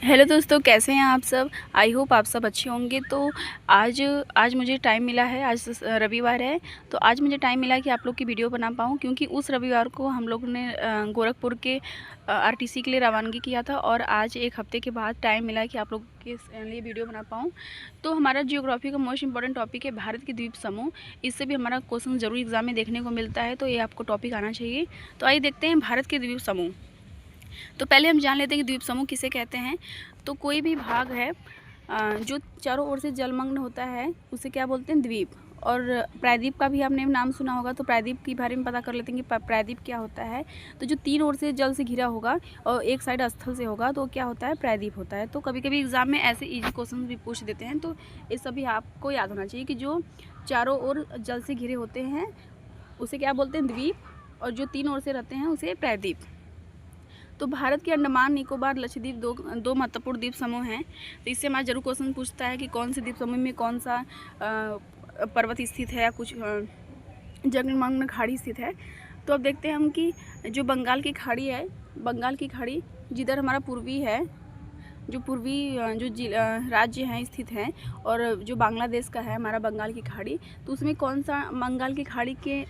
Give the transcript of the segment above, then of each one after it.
Hello दोस्तों, कैसे हैं आप सब। आई होप आप सब अच्छे होंगे। तो आज मुझे टाइम मिला है, आज रविवार है, तो आज मुझे टाइम मिला कि आप लोग की वीडियो बना पाऊँ, क्योंकि उस रविवार को हम लोग ने गोरखपुर के आरटीसी के लिए रवानगी किया था और आज एक हफ़्ते के बाद टाइम मिला कि आप लोग के लिए वीडियो बना पाऊँ। तो हमारा जियोग्राफी का मोस्ट इंपॉर्टेंट टॉपिक है भारत के द्वीप समूह। इससे भी हमारा क्वेश्चन ज़रूर एग्जाम में देखने को मिलता है, तो ये आपको टॉपिक आना चाहिए। तो आइए देखते हैं भारत के द्वीप समूह। तो पहले हम जान लेते हैं कि द्वीप समूह किसे कहते हैं। तो कोई भी भाग है जो चारों ओर से जलमग्न होता है उसे क्या बोलते हैं, द्वीप। और प्रायद्वीप का भी आपने नाम सुना होगा, तो प्रायद्वीप के बारे में पता कर लेते हैं कि प्रायद्वीप क्या होता है। तो जो तीन ओर से जल से घिरा होगा और एक साइड स्थल से होगा तो क्या होता है, प्रायद्वीप होता है। तो कभी कभी एग्जाम में ऐसे इजी क्वेश्चन भी पूछ देते हैं, तो ये सभी आपको याद होना चाहिए कि जो चारों ओर जल से घिरे होते हैं उसे क्या बोलते हैं, द्वीप, और जो तीन ओर से रहते हैं उसे प्रायद्वीप। तो भारत के अंडमान निकोबार लक्षद्वीप दो महत्वपूर्ण द्वीप समूह हैं। तो इससे हमारा जरूर क्वेश्चन पूछता है कि कौन से द्वीप समूह में कौन सा पर्वत स्थित है या कुछ जलमग्न खाड़ी स्थित है। तो अब देखते हैं हम कि जो बंगाल की खाड़ी है, बंगाल की खाड़ी जिधर हमारा पूर्वी है, जो पूर्वी जो राज्य हैं स्थित हैं, और जो बांग्लादेश का है हमारा बंगाल की खाड़ी, तो उसमें कौन सा बंगाल की खाड़ी के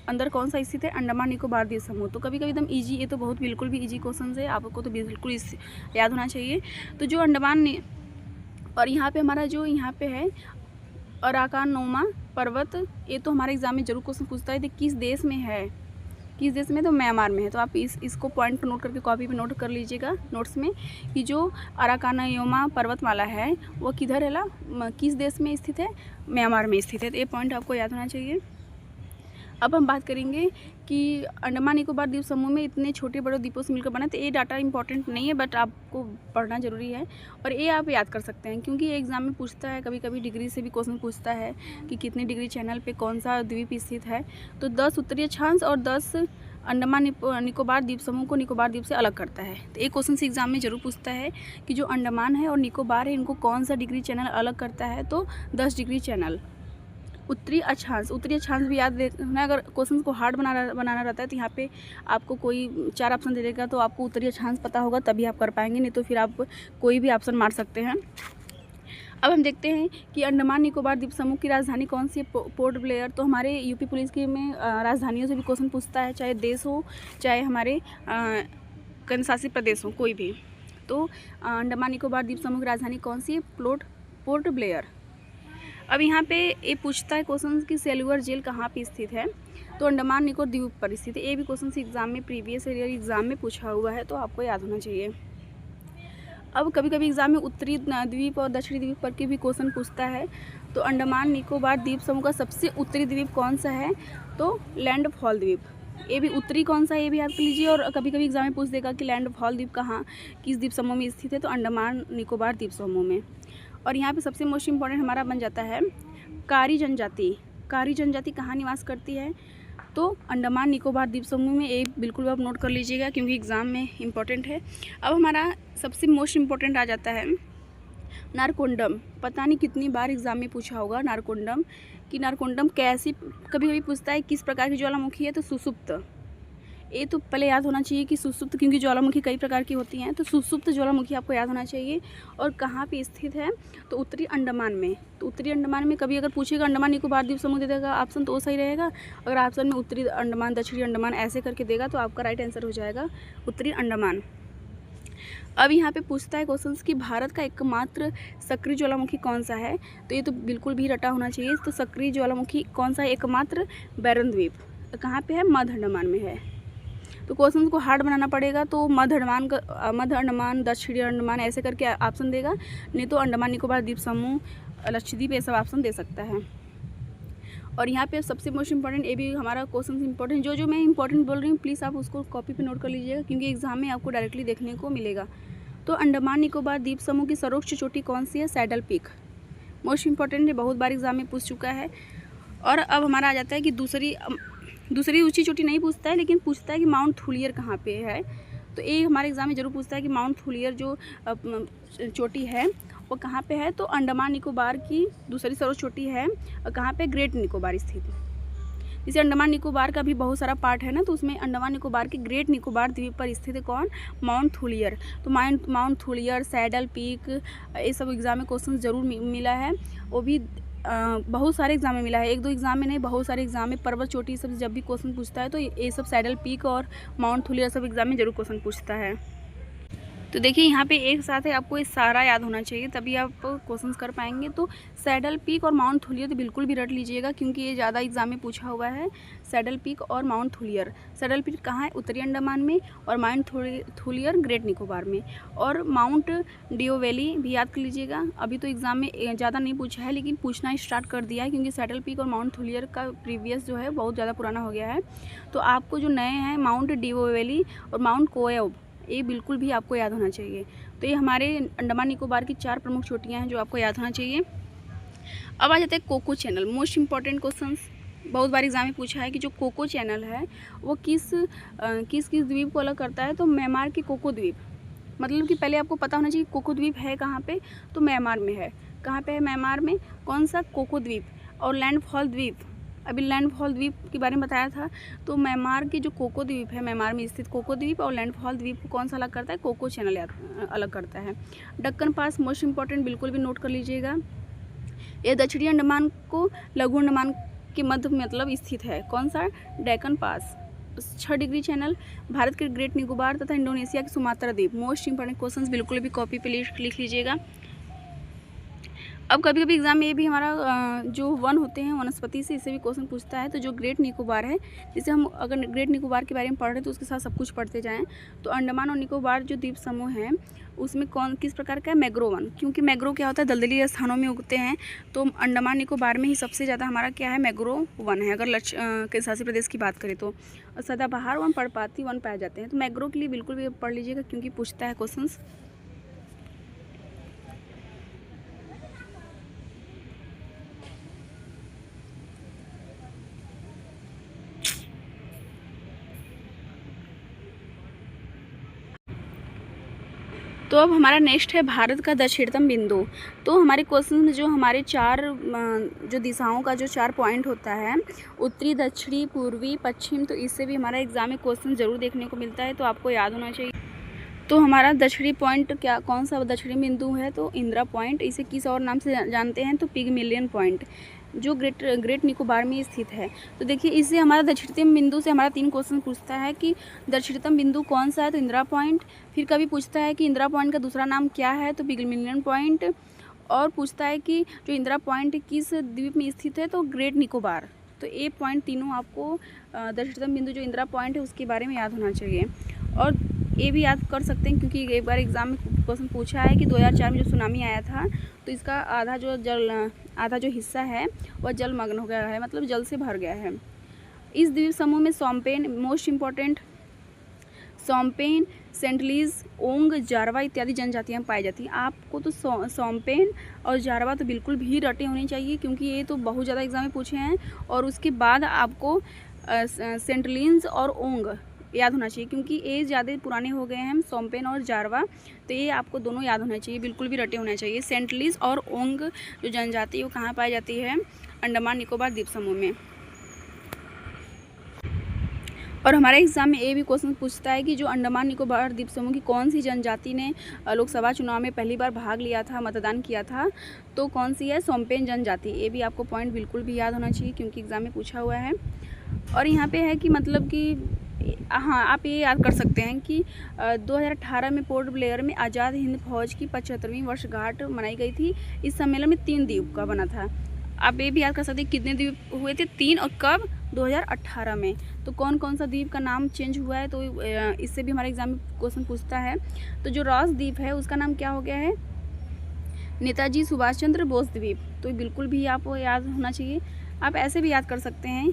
अंदर कौन सा स्थित है, अंडमान निकोबार द्वीप समूह। तो कभी कभी एकदम इजी, ये तो बहुत बिल्कुल भी इजी क्वेश्चन है, आपको तो बिल्कुल याद होना चाहिए। तो जो और यहाँ पे हमारा जो यहाँ पे है अराकानोमा पर्वत, ये तो हमारे एग्जाम में जरूर क्वेश्चन पूछता है कि किस देश में है, किस देश में, तो म्यांमार में है। तो आप इसको पॉइंट नोट करके कॉपी पे नोट कर लीजिएगा नोट्स में कि जो अराकानयोमा पर्वतमाला है वो किधर है, किस देश में स्थित है, म्यांमार में स्थित है। तो ये पॉइंट आपको याद होना चाहिए। अब हम बात करेंगे कि अंडमान निकोबार द्वीप समूह में इतने छोटे बड़े द्वीपों से मिलकर बना। तो ये डाटा इंपॉर्टेंट नहीं है, बट आपको पढ़ना जरूरी है और ये आप याद कर सकते हैं, क्योंकि ये एग्जाम में पूछता है। कभी कभी डिग्री से भी क्वेश्चन पूछता है कि कितनी डिग्री चैनल पे कौन सा द्वीप स्थित है। तो 10 उत्तरी अक्षांश और 10 अंडमान निकोबार द्वीप समूह को निकोबार द्वीप से अलग करता है। तो एक क्वेश्चन से एग्जाम में जरूर पूछता है कि जो अंडमान है और निकोबार है इनको कौन सा डिग्री चैनल अलग करता है। तो 10 डिग्री चैनल। उत्तरी अक्षांश भी याद रखना। अगर क्वेश्चन को हार्ड बनाना रहता है तो यहाँ पे आपको कोई 4 ऑप्शन दे देगा, तो आपको उत्तरी अक्षांश पता होगा तभी आप कर पाएंगे, नहीं तो फिर आप कोई भी ऑप्शन मार सकते हैं। अब हम देखते हैं कि अंडमान निकोबार द्वीप समूह की राजधानी कौन सी है, पोर्ट ब्लेयर। तो हमारे यूपी पुलिस की में राजधानियों से भी क्वेश्चन पूछता है, चाहे देश हो चाहे हमारे केंद्र शासित प्रदेश हो, कोई भी। तो अंडमान निकोबार द्वीप समूह की राजधानी कौन सी है, पोर्ट ब्लेयर। अब यहाँ पे ये पूछता है क्वेश्चन कि सेल्युलर जेल कहाँ पे स्थित है। तो अंडमान निकोबार द्वीप पर स्थित है। ये भी क्वेश्चन एग्जाम में प्रीवियस ईयर एग्जाम में पूछा हुआ है, तो आपको याद होना चाहिए। अब कभी कभी एग्जाम में उत्तरी द्वीप और दक्षिणी द्वीप पर के भी क्वेश्चन पूछता है। तो अंडमान निकोबार द्वीप समूह का सबसे उत्तरी द्वीप कौन सा है, तो लैंडफॉल द्वीप। ये भी उत्तरी कौन सा है ये भी याद कर लीजिए। और कभी कभी एग्जाम में पूछ देगा कि लैंडफॉल द्वीप कहाँ, किस द्वीप समूह में स्थित है, तो अंडमान निकोबार द्वीप समूह में। और यहाँ पे सबसे मोस्ट इम्पॉर्टेंट हमारा बन जाता है कारी जनजाति। कारी जनजाति कहाँ निवास करती है, तो अंडमान निकोबार द्वीप समूह में। एक बिल्कुल आप नोट कर लीजिएगा क्योंकि एग्ज़ाम में इम्पॉर्टेंट है। अब हमारा सबसे मोस्ट इम्पॉर्टेंट आ जाता है नारकोंडम। पता नहीं कितनी बार एग्जाम में पूछा होगा नारकोंडम, कि नारकोंडम कैसी, कभी कभी पूछता है किस प्रकार की ज्वालामुखी है, तो सुसुप्त। ये तो पहले याद होना चाहिए कि सुसुप्त, क्योंकि ज्वालामुखी कई प्रकार की होती हैं, तो सुसुप्त ज्वालामुखी आपको याद होना चाहिए। और कहाँ पे स्थित है, तो उत्तरी अंडमान में। तो उत्तरी अंडमान में कभी अगर पूछेगा अंडमान निकोबार द्वीप समूह दे देगा ऑप्शन, तो वो सही रहेगा। अगर ऑप्शन में उत्तरी अंडमान दक्षिणी अंडमान ऐसे करके देगा तो आपका राइट आंसर हो जाएगा उत्तरी अंडमान। अब यहाँ पे पूछता है क्वेश्चन कि भारत का एकमात्र सक्रिय ज्वालामुखी कौन सा है। तो ये तो बिल्कुल भी रटा होना चाहिए। तो सक्रिय ज्वालामुखी कौन सा है, एकमात्र बैरन द्वीप। कहाँ पे है, मध्य अंडमान में है। तो क्वेश्चन को हार्ड बनाना पड़ेगा, तो मध्य अंडमान दक्षिणी अंडमान ऐसे करके ऑप्शन देगा, नहीं तो अंडमान निकोबार द्वीप समूह, लक्षद्वीप, ये सब ऑप्शन दे सकता है। और यहाँ पे सबसे मोस्ट इम्पॉर्टेंट, ये भी हमारा क्वेश्चन इम्पॉर्टेंट, जो मैं इंपॉर्टेंट बोल रही हूँ प्लीज़ आप उसको कॉपी पे नोट कर लीजिएगा, क्योंकि एग्जाम में आपको डायरेक्टली देखने को मिलेगा। तो अंडमान निकोबार द्वीप समूह की सर्वोच्च चोटी कौन सी है, सैडल पीक। मोस्ट इम्पॉर्टेंट है, बहुत बार एग्जाम में पूछ चुका है। और अब हमारा आ जाता है कि दूसरी ऊंची चोटी नहीं पूछता है, लेकिन पूछता है कि माउंट थुलियर कहाँ पे है। तो ये हमारे एग्जाम में जरूर पूछता है कि माउंट थुलियर जो चोटी है वो कहाँ पे है। तो अंडमान निकोबार की दूसरी सर्वोच्च चोटी है, और कहाँ पे, ग्रेट निकोबार स्थित है। जैसे अंडमान निकोबार का भी बहुत सारा पार्ट है ना, तो उसमें अंडमान निकोबार के ग्रेट निकोबार द्वीप पर स्थित है कौन, माउंट थुलियर। तो माउंट थुलियर, सैडल पीक, ये सब एग्जाम में क्वेश्चन ज़रूर मिला है। वो भी बहुत सारे एग्जाम में मिला है, 1-2 एग्जाम में नहीं, बहुत सारे एग्जाम में पर्वत चोटी सब जब भी क्वेश्चन पूछता है तो ये सब सैडल पीक और माउंट थुलियर सब एग्जाम में जरूर क्वेश्चन पूछता है। तो देखिए यहाँ पे एक साथ है, आपको ये सारा याद होना चाहिए तभी आप क्वेश्चंस कर पाएंगे। तो सैडल पीक और माउंट थुलियर तो बिल्कुल भी रट लीजिएगा क्योंकि ये ज़्यादा एग्जाम में पूछा हुआ है। सैडल पीक और माउंट थुलियर, सैडल पीक कहाँ है, उत्तरी अंडमान में, और माउंट थुलियर ग्रेट निकोबार में। और माउंट डियो वैली भी याद कर लीजिएगा। अभी तो एग्ज़ाम में ज़्यादा नहीं पूछा है लेकिन पूछना स्टार्ट कर दिया है क्योंकि सैडल पीक और माउंट थुलियर का प्रीवियस जो है बहुत ज़्यादा पुराना हो गया है। तो आपको जो नए हैं माउंट डियो वैली और माउंट कोएब, ये बिल्कुल भी आपको याद होना चाहिए। तो ये हमारे अंडमान निकोबार की 4 प्रमुख चोटियाँ हैं जो आपको याद होना चाहिए। अब आ जाते हैं Coco channel, most important questions. बहुत बार एग्जाम में पूछा है कि जो कोको चैनल है वो किस द्वीप को अलग करता है, तो म्यांमार के कोको द्वीप। मतलब कि पहले आपको पता होना चाहिए कोको द्वीप है कहाँ पे, तो म्यांमार में है। कहाँ पे है, म्यांमार में। कौन सा, कोको द्वीप। और लैंडफॉल द्वीप, अभी लैंडफॉल द्वीप के बारे में बताया था। तो म्यांमार के जो कोको द्वीप है, म्यांमार में स्थित कोको द्वीप और लैंडफॉल द्वीप को कौन सा अलग करता है, कोको चैनल अलग करता है। दक्कन पास मोस्ट इंपॉर्टेंट, बिल्कुल भी नोट कर लीजिएगा। ये दक्षिणी अंडमान को लघु अंडमान के मध्य मतलब स्थित है। कौन सा, डेक्कन पास। 6 डिग्री चैनल, भारत के ग्रेट निकोबार तथा इंडोनेशिया के सुमात्रा द्वीप। मोस्ट इंपॉर्टेंट क्वेश्चंस बिल्कुल भी कॉपी पे लिख लीजिएगा। अब कभी कभी एग्जाम में ये भी हमारा जो वन होते हैं वनस्पति से, इससे भी क्वेश्चन पूछता है। तो जो ग्रेट निकोबार है, जैसे हम अगर ग्रेट निकोबार के बारे में पढ़ रहे हैं तो उसके साथ सब कुछ पढ़ते जाएं। तो अंडमान और निकोबार जो द्वीप समूह है उसमें किस प्रकार का है, मैग्रो वन। क्योंकि मैग्रो क्या होता है, दलदली स्थानों में उगते हैं। तो अंडमान निकोबार में ही सबसे ज़्यादा हमारा क्या है, मैग्रो वन है। अगर केंद्र शासित प्रदेश की बात करें तो सदाबहार वन, पर्णपाती वन पाए जाते हैं। तो मैग्रो के लिए बिल्कुल भी पढ़ लीजिएगा क्योंकि पूछता है क्वेश्चन। तो अब हमारा नेक्स्ट है भारत का दक्षिणतम बिंदु। तो हमारे क्वेश्चन में जो हमारे 4 जो दिशाओं का जो 4 पॉइंट होता है, उत्तरी, दक्षिणी, पूर्वी, पश्चिम, तो इससे भी हमारा एग्जाम में क्वेश्चन ज़रूर देखने को मिलता है, तो आपको याद होना चाहिए। तो हमारा दक्षिणी पॉइंट क्या, कौन सा दक्षिणी बिंदु है, तो इंदिरा पॉइंट। इसे किस और नाम से जानते हैं, तो पिगमिलियन पॉइंट, जो ग्रेट निकोबार में स्थित है। तो देखिए इससे हमारा दक्षिणतम बिंदु से हमारा 3 क्वेश्चन पूछता है कि दक्षिणतम बिंदु कौन सा है, तो इंदिरा पॉइंट। फिर कभी पूछता है कि इंदिरा पॉइंट का दूसरा नाम क्या है, तो पिगमिलियन पॉइंट। और पूछता है कि जो इंदिरा पॉइंट किस द्वीप में स्थित है, तो ग्रेट निकोबार। तो ये पॉइंट तीनों आपको दक्षिणतम बिंदु जो इंदिरा पॉइंट है उसके बारे में याद होना चाहिए। और ये भी याद कर सकते हैं क्योंकि एक बार एग्जाम में क्वेश्चन पूछा है कि 2004 में जो सुनामी आया था तो इसका आधा जो हिस्सा है वह जलमग्न हो गया है, मतलब जल से भर गया है। इस द्वीप समूह में सोम्पेन, मोस्ट इम्पॉर्टेंट, सोम्पेन, सेंटलीज, ओंग, जारवा इत्यादि जनजातियाँ पाई जाती हैं। आपको तो सोम्पेन और जारवा तो बिल्कुल भी रटे होने चाहिए क्योंकि ये तो बहुत ज़्यादा एग्जाम में पूछे हैं। और उसके बाद आपको सेंटलिन्स और ओंग याद होना चाहिए क्योंकि ये ज़्यादा पुराने हो गए हैं, सोम्पेन और जारवा, तो ये आपको दोनों याद होना चाहिए, बिल्कुल भी रटे होना चाहिए। सेंटलिस और ओंग जो जनजाति है वो कहाँ पाई जाती है, अंडमान निकोबार द्वीप समूह में। और हमारे एग्जाम में ये भी क्वेश्चन पूछता है कि जो अंडमान निकोबार द्वीप समूह की कौन सी जनजाति ने लोकसभा चुनाव में पहली बार भाग लिया था, मतदान किया था, तो कौन सी है, सोम्पेन जनजाति। ये भी आपको पॉइंट बिल्कुल भी याद होना चाहिए क्योंकि एग्जाम में पूछा हुआ है। और यहाँ पे है कि मतलब कि हाँ, आप ये याद कर सकते हैं कि 2018 में पोर्ट ब्लेयर में आज़ाद हिंद फौज की 75वीं वर्षगांठ मनाई गई थी। इस सम्मेलन में 3 द्वीप का बना था। आप ये भी याद कर सकते हैं कितने द्वीप हुए थे, 3, और कब, 2018 में। तो कौन कौन सा द्वीप का नाम चेंज हुआ है, तो इससे भी हमारे एग्जाम में क्वेश्चन पूछता है। तो जो रॉस द्वीप है उसका नाम क्या हो गया है, नेताजी सुभाष चंद्र बोस द्वीप। तो बिल्कुल भी आपको याद होना चाहिए। आप ऐसे भी याद कर सकते हैं,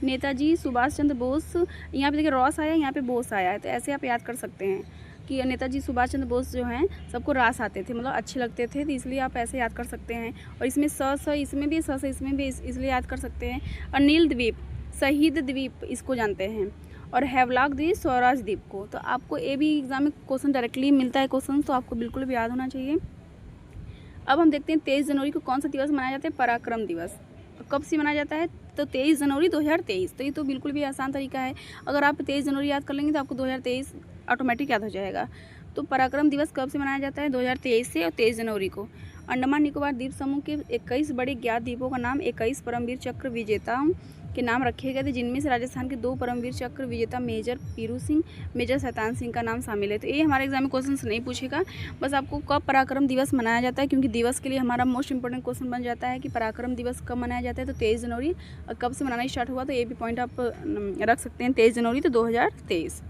नेताजी सुभाष चंद्र बोस, यहाँ पे देखिए रॉस आया, यहाँ पे बोस आया है, तो ऐसे आप याद कर सकते हैं कि नेताजी सुभाष चंद्र बोस जो हैं सबको रास आते थे, मतलब अच्छे लगते थे, तो इसलिए आप ऐसे याद कर सकते हैं। और इसमें इसमें भी इसमें भी इसलिए याद कर सकते हैं। और नील द्वीप, शहीद द्वीप इसको जानते हैं, और हैवलॉक द्वीप, स्वराज द्वीप को। तो आपको ये भी एग्जाम में क्वेश्चन डायरेक्टली मिलता है क्वेश्चन, तो आपको बिल्कुल भी याद होना चाहिए। अब हम देखते हैं 23 जनवरी को कौन सा दिवस मनाया जाता है, पराक्रम दिवस। कब से मनाया जाता है, तो 23 जनवरी 2023। तो ये तो बिल्कुल भी आसान तरीका है, अगर आप 23 जनवरी याद कर लेंगे तो आपको 2023 ऑटोमेटिक याद हो जाएगा। तो पराक्रम दिवस कब से मनाया जाता है, 2023 से, और 23 जनवरी को। अंडमान निकोबार द्वीप समूह के 21 बड़े ज्ञात द्वीपों का नाम 21 परमवीर चक्र विजेताओं के नाम रखे गए थे, जिनमें से राजस्थान के 2 परमवीर चक्र विजेता मेजर पीरू सिंह, मेजर शैतान सिंह का नाम शामिल है। तो ये हमारे एग्जाम में क्वेश्चन नहीं पूछेगा, बस आपको कब पराक्रम दिवस मनाया जाता है, क्योंकि दिवस के लिए हमारा मोस्ट इंपॉर्टेंट क्वेश्चन बन जाता है कि पराक्रम दिवस कब मनाया जाता है, तो 23 जनवरी। और कब से मनाना स्टार्ट हुआ, तो ये भी पॉइंट आप रख सकते हैं, 23 जनवरी तो 2023।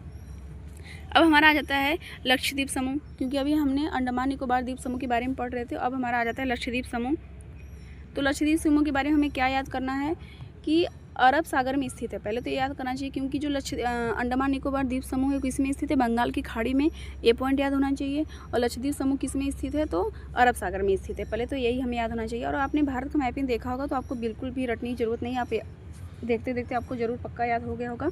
अब हमारा आ जाता है लक्षद्वीप समूह, क्योंकि अभी हमने अंडमान निकोबार द्वीप समूह के बारे में पढ़ रहे थे। अब हमारा आ जाता है लक्षद्वीप समूह। तो लक्षद्वीप समूह के बारे में हमें क्या याद करना है कि अरब सागर में स्थित है, पहले तो याद करना चाहिए, क्योंकि जो अंडमान निकोबार द्वीप समूह है किस में स्थित है, बंगाल की खाड़ी में, ये पॉइंट याद होना चाहिए। और लक्षद्वीप समूह किस में स्थित है, तो अरब सागर में स्थित है, पहले तो यही हमें याद होना चाहिए। और आपने भारत का मैपिंग देखा होगा तो आपको बिल्कुल भी रटने की जरूरत नहीं, आप देखते देखते आपको जरूर पक्का याद हो गया होगा।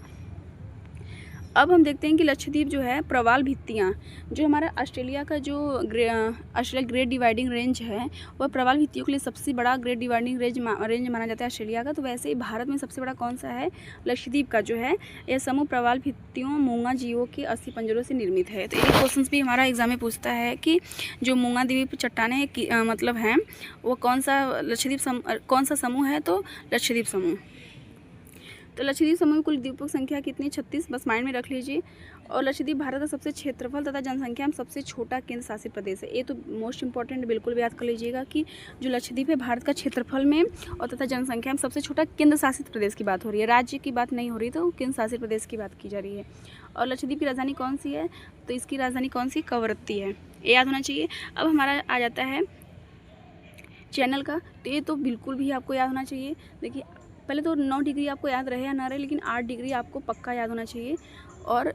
अब हम देखते हैं कि लक्षद्वीप जो है प्रवाल भित्तियाँ, जो हमारा ऑस्ट्रेलिया का जो ऑस्ट्रेलिया ग्रेट डिवाइडिंग रेंज है, वह प्रवाल भित्तियों के लिए सबसे बड़ा ग्रेट डिवाइडिंग रेंज माना जाता है ऑस्ट्रेलिया का। तो वैसे ही भारत में सबसे बड़ा कौन सा है, लक्षद्वीप का जो है यह समूह प्रवाल भित्तियों मूंगा जीवों के अस्थि पंजरों से निर्मित है। तो ये क्वेश्चन भी हमारा एग्जाम में पूछता है कि जो मूंगा द्वीप चट्टानें मतलब हैं वो कौन सा समूह है, तो लक्षद्वीप समूह। तो लक्षद्वीप समूह में कुल द्वीपों की संख्या कितनी, 36, बस माइंड में रख लीजिए। और लक्षद्वीप भारत का सबसे क्षेत्रफल तथा जनसंख्या में सबसे छोटा केंद्र शासित प्रदेश है। ये तो मोस्ट इंपॉर्टेंट बिल्कुल भी याद कर लीजिएगा कि जो लक्षद्वीप है भारत का क्षेत्रफल में और तथा जनसंख्या में सबसे छोटा केंद्र शासित प्रदेश की बात हो रही है, राज्य की बात नहीं हो रही, तो केंद्र शासित प्रदेश की बात की जा रही है। और लक्षद्वीप की राजधानी कौन सी है, तो इसकी राजधानी कौन सी, कवरत्ती है, ये याद होना चाहिए। अब हमारा आ जाता है चैनल का, तो ये तो बिल्कुल भी आपको याद होना चाहिए। देखिए पहले तो 9 डिग्री आपको याद रहे या ना रहे, लेकिन 8 डिग्री आपको पक्का याद होना चाहिए। और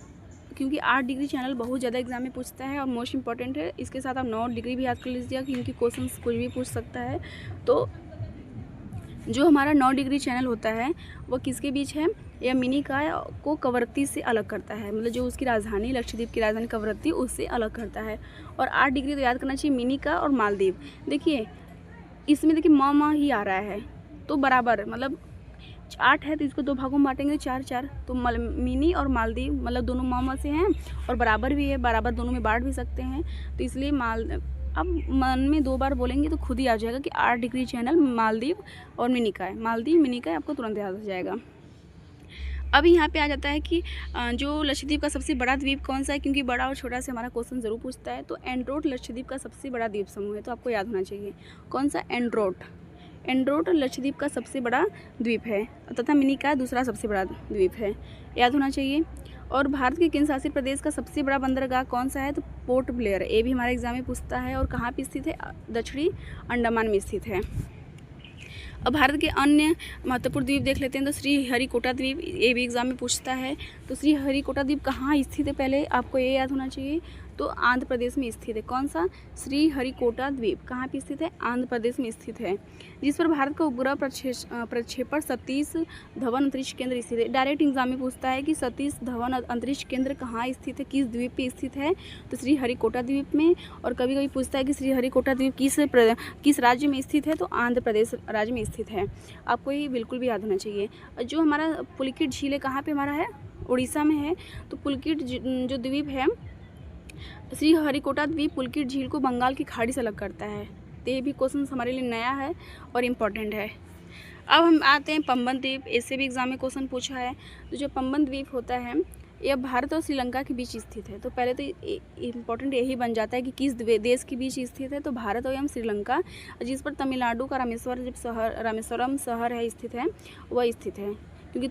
क्योंकि 8 डिग्री चैनल बहुत ज़्यादा एग्जाम में पूछता है और मोस्ट इंपॉर्टेंट है, इसके साथ आप 9 डिग्री भी याद कर लीजिएगा, क्योंकि क्वेश्चन कुछ भी पूछ सकता है। तो जो हमारा 9 डिग्री चैनल होता है वो किसके बीच है, या मिनिकॉय को कवरत्ती से अलग करता है, मतलब जो उसकी राजधानी लक्षद्वीप की राजधानी कवरत्ती उससे अलग करता है। और 8 डिग्री तो याद करना चाहिए मिनिकॉय और मालदीव। देखिए इसमें देखिए म ही आ रहा है, तो बराबर मतलब 8 है तो इसको 2 भागों में बांटेंगे, 4-4, तो मिनी और मालदीव मतलब दोनों म से हैं और बराबर भी है, बराबर दोनों में बांट भी सकते हैं। तो इसलिए अब मन में 2 बार बोलेंगे तो खुद ही आ जाएगा कि 8 डिग्री चैनल मालदीव और मिनिकॉय, मालदीव मिनिकॉय आपको तुरंत याद हो जाएगा। अब यहाँ पे आ जाता है कि जो लक्षद्वीप का सबसे बड़ा द्वीप कौन सा है, क्योंकि बड़ा और छोटा से हमारा क्वेश्चन ज़रूर पूछता है। तो एंड्रोट लक्षद्वीप का सबसे बड़ा द्वीप समूह है, तो आपको याद होना चाहिए कौन सा, एंड्रोट लक्षद्वीप का सबसे बड़ा द्वीप है, तथा मिनिकॉय दूसरा सबसे बड़ा द्वीप है, याद होना चाहिए। और भारत के केंद्र शासित प्रदेश का सबसे बड़ा बंदरगाह कौन सा है, तो पोर्ट ब्लेयर, ये भी हमारे एग्जाम में पूछता है। और कहाँ पे स्थित है, दक्षिणी अंडमान में स्थित है। अब भारत के अन्य महत्वपूर्ण द्वीप देख लेते हैं, तो श्रीहरिकोटा द्वीप, ये भी एग्जाम में पूछता है। तो श्रीहरिकोटा द्वीप कहाँ स्थित है, पहले आपको ये याद होना चाहिए, तो आंध्र प्रदेश में स्थित है। कौन सा, श्रीहरिकोटा द्वीप कहाँ पे स्थित है, आंध्र प्रदेश में स्थित है, जिस पर भारत का उपग्रह प्रक्षेपण सतीश धवन अंतरिक्ष केंद्र स्थित है। डायरेक्ट एग्जाम में पूछता है कि सतीश धवन अंतरिक्ष केंद्र कहाँ स्थित है, किस द्वीप पे स्थित है, तो श्रीहरिकोटा द्वीप में। और कभी कभी पूछता है कि श्रीहरिकोटा द्वीप किस राज्य में स्थित है, तो आंध्र प्रदेश राज्य में स्थित है, आपको ये बिल्कुल भी याद होना चाहिए। जो हमारा पुलकित झील है कहाँ पे हमारा है, उड़ीसा में है। तो पुलकित जो द्वीप है, श्रीहरिकोटा द्वीप पुलकित झील को बंगाल की खाड़ी से अलग करता है। तो ये भी क्वेश्चन हमारे लिए नया है और इम्पोर्टेंट है। अब हम आते हैं पंबन द्वीप, इससे भी एग्जाम में क्वेश्चन पूछा है। तो जो पंबन द्वीप होता है यह भारत और श्रीलंका के बीच स्थित है। तो पहले तो इम्पोर्टेंट यही बन जाता है कि किस देश के बीच स्थित है, तो भारत एवं श्रीलंका, जिस पर तमिलनाडु का रामेश्वरम शहर है स्थित है, वह स्थित है। क्योंकि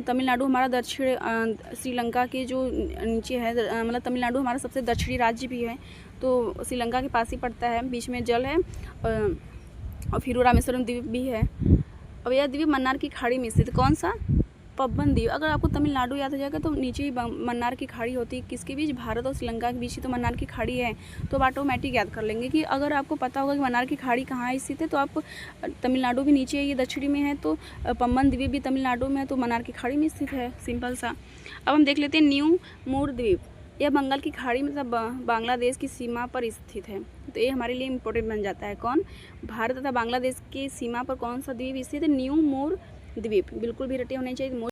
तमिलनाडु हमारा दक्षिण श्रीलंका के जो नीचे है, मतलब तमिलनाडु हमारा सबसे दक्षिणी राज्य भी है, तो श्रीलंका के पास ही पड़ता है, बीच में जल है और फिर रामेश्वरम द्वीप भी है। अब यह द्वीप मन्नार की खाड़ी में स्थित, कौन सा, पंबन द्वीप। अगर आपको तमिलनाडु याद हो जाएगा तो नीचे ही मन्नार की खाड़ी होती है, किसके बीच, भारत और श्रीलंका के बीच ही तो मन्नार की खाड़ी है। तो आप ऑटोमेटिक याद कर लेंगे कि अगर आपको पता होगा कि मन्नार की खाड़ी कहाँ स्थित है, तो आप तमिलनाडु भी नीचे ये दक्षिणी में है, तो पंबन द्वीप भी तमिलनाडु में है, तो मन्नार की खाड़ी में स्थित है, सिंपल सा। अब हम देख लेते हैं न्यू मूर द्वीप, यह बंगाल की खाड़ी मतलब बांग्लादेश की सीमा पर स्थित है। तो ये हमारे लिए इम्पोर्टेंट बन जाता है। कौन? भारत तथा बांग्लादेश की सीमा पर कौन सा द्वीप स्थित है? न्यू मोर द्वीप। बिल्कुल भी रटे होने चाहिए।